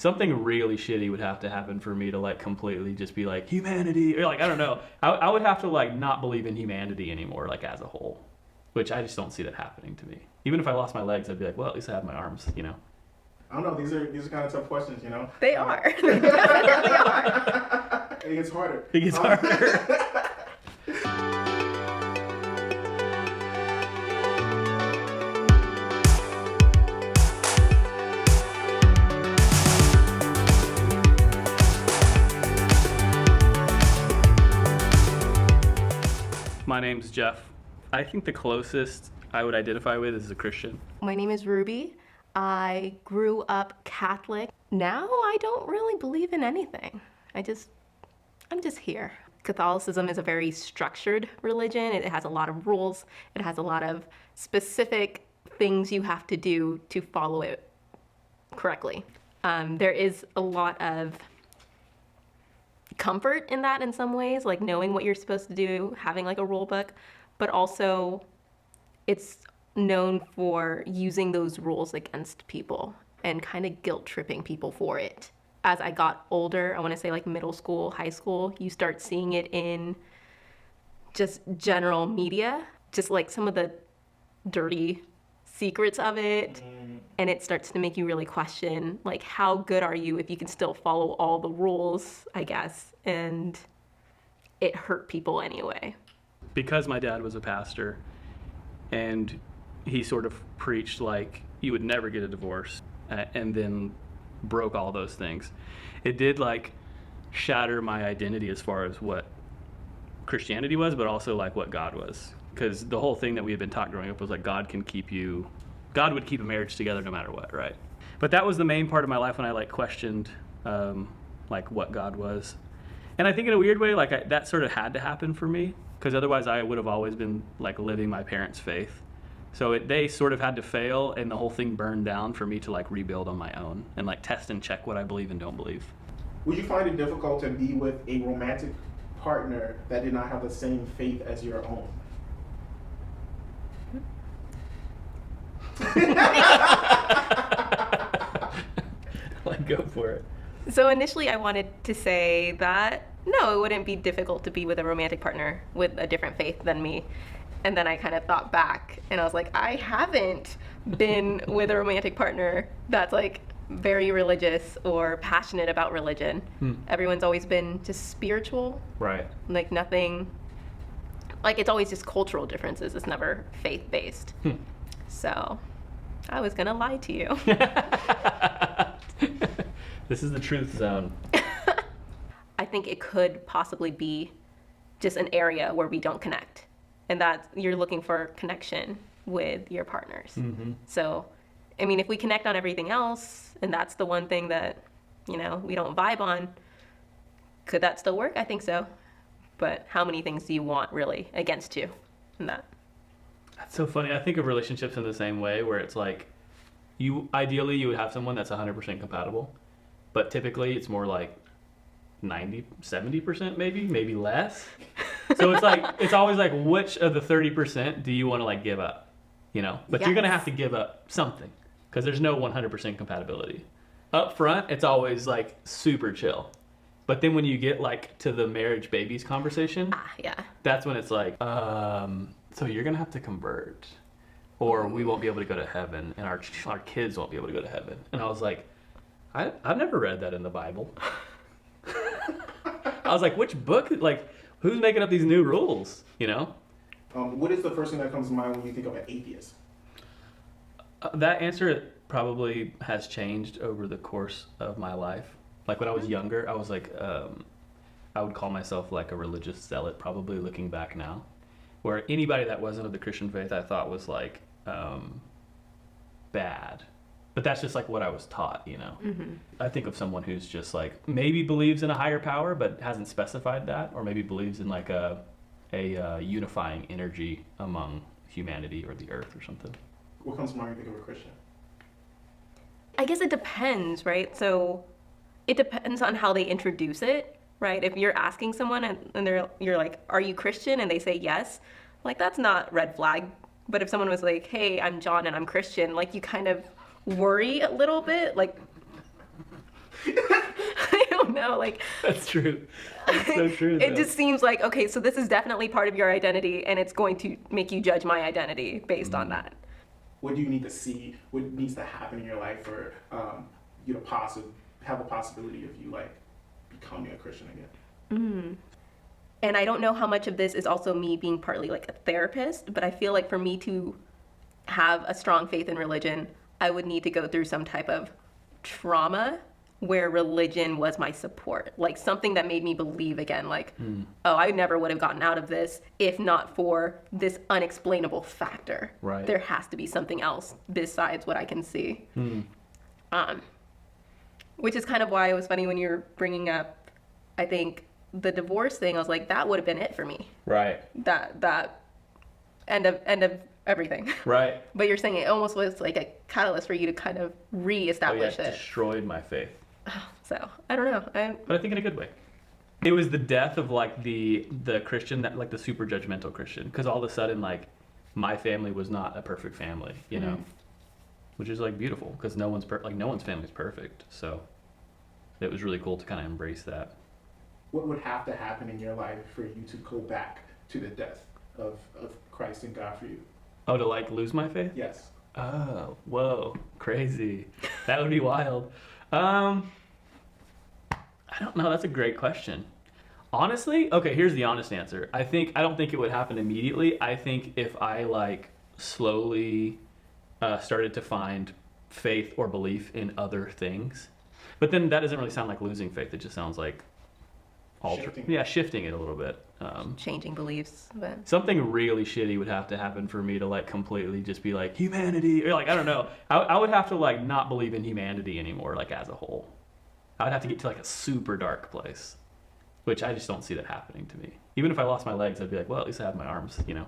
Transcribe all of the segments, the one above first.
Something really shitty would have to happen for me to like completely just be like humanity, or like I don't know. I would have to like not believe in humanity anymore, like as a whole, which I just don't see that happening to me. Even if I lost my legs, I'd be like, well, at least I have my arms, you know. I don't know. These are kind of tough questions, you know. They are. They definitely are. It gets harder. It gets harder. My name's Geoff. I think the closest I would identify with is a Christian. My name is Ruby. I grew up Catholic. Now I don't really believe in anything. I'm just here. Catholicism is a very structured religion. It has a lot of rules. It has a lot of specific things you have to do to follow it correctly. There is a lot of comfort in that in some ways, like knowing what you're supposed to do, having like a rule book, but also it's known for using those rules against people and kind of guilt tripping people for it. As I got older, I want to say like middle school, high school, you start seeing it in just general media, just like some of the dirty secrets of it. And it starts to make you really question, like, how good are you if you can still follow all the rules, I guess, and it hurt people anyway. Because my dad was a pastor and he sort of preached like you would never get a divorce and then broke all those things. It did like shatter my identity as far as what Christianity was, but also like what God was. Because the whole thing that we had been taught growing up was like God would keep a marriage together no matter what, right? But that was the main part of my life when I like questioned like what God was. And I think in a weird way, like that sort of had to happen for me, because otherwise I would have always been like living my parents' faith. So they sort of had to fail and the whole thing burned down for me to like rebuild on my own and like test and check what I believe and don't believe. Would you find it difficult to be with a romantic partner that did not have the same faith as your own? Like, go for it. So initially I wanted to say that, no, it wouldn't be difficult to be with a romantic partner with a different faith than me. And then I kind of thought back and I was like, I haven't been with a romantic partner that's like very religious or passionate about religion. Everyone's always been just spiritual. Right. Like nothing, like it's always just cultural differences. It's never faith-based. So I was gonna lie to you. This is the truth zone. I think it could possibly be just an area where we don't connect. And that you're looking for connection with your partners. Mm-hmm. So, I mean, if we connect on everything else, and that's the one thing that, you know, we don't vibe on, could that still work? I think so. But how many things do you want really against you in that? That's so funny. I think of relationships in the same way, where it's like, ideally you would have someone that's 100% compatible, but typically it's more like 90, 70% maybe less. So it's like, it's always like, which of the 30% do you want to like give up, you know? But You're going to have to give up something, because there's no 100% compatibility. Up front, it's always like super chill. But then when you get like to the marriage babies conversation, that's when it's like, so you're going to have to convert, or we won't be able to go to heaven, and our kids won't be able to go to heaven. And I was like, I've never read that in the Bible. I was like, which book? Like, who's making up these new rules, you know? What is the first thing that comes to mind when you think of an atheist? That answer probably has changed over the course of my life. Like when I was younger, I was like, I would call myself like a religious zealot, probably looking back now. Where anybody that wasn't of the Christian faith I thought was like bad. But that's just like what I was taught, you know? Mm-hmm. I think of someone who's just like, maybe believes in a higher power, but hasn't specified that, or maybe believes in like a unifying energy among humanity or the earth or something. What comes to mind when you think of a Christian? I guess it depends, right? So it depends on how they introduce it, right? If you're asking someone and you're like, are you Christian? And they say yes, like that's not red flag. But if someone was like, hey, I'm John and I'm Christian, like you kind of worry a little bit, like know, like That's true. That's so true. it though. just seems like, okay, so this is definitely part of your identity, and it's going to make you judge my identity based on that. What do you need to see? What needs to happen in your life for you to have the possibility of you like becoming a Christian again? And I don't know how much of this is also me being partly like a therapist, but I feel like for me to have a strong faith in religion, I would need to go through some type of trauma where religion was my support, like something that made me believe again, like, oh, I never would have gotten out of this if not for this unexplainable factor. Right. There has to be something else besides what I can see. Which is kind of why it was funny when you were bringing up, I think, the divorce thing. I was like, that would have been it for me. Right. That end of everything. Right. But you're saying it almost was like a catalyst for you to kind of Oh, yeah, reestablish it it. destroyed my faith. So I don't know. But I think in a good way. It was the death of like the Christian, that like the super judgmental Christian, because all of a sudden like my family was not a perfect family, you know, which is like beautiful because no one's no one's family is perfect. So it was really cool to kind of embrace that. What would have to happen in your life for you to go back to the death of Christ and God for you? Oh, to like lose my faith? Yes. Oh, whoa, crazy. That would be wild. I don't know. That's a great question. Honestly, okay, here's the honest answer. I don't think it would happen immediately. I think if I like slowly started to find faith or belief in other things, but then that doesn't really sound like losing faith. It just sounds like shifting it a little bit. Changing beliefs. But Something really shitty would have to happen for me to like completely just be like humanity, or like I don't know. I would have to like not believe in humanity anymore, like as a whole. I would have to get to like a super dark place, which I just don't see that happening to me. Even if I lost my legs, I'd be like, well, at least I have my arms, you know?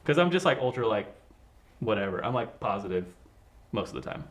Because I'm just like ultra like whatever. I'm like positive most of the time.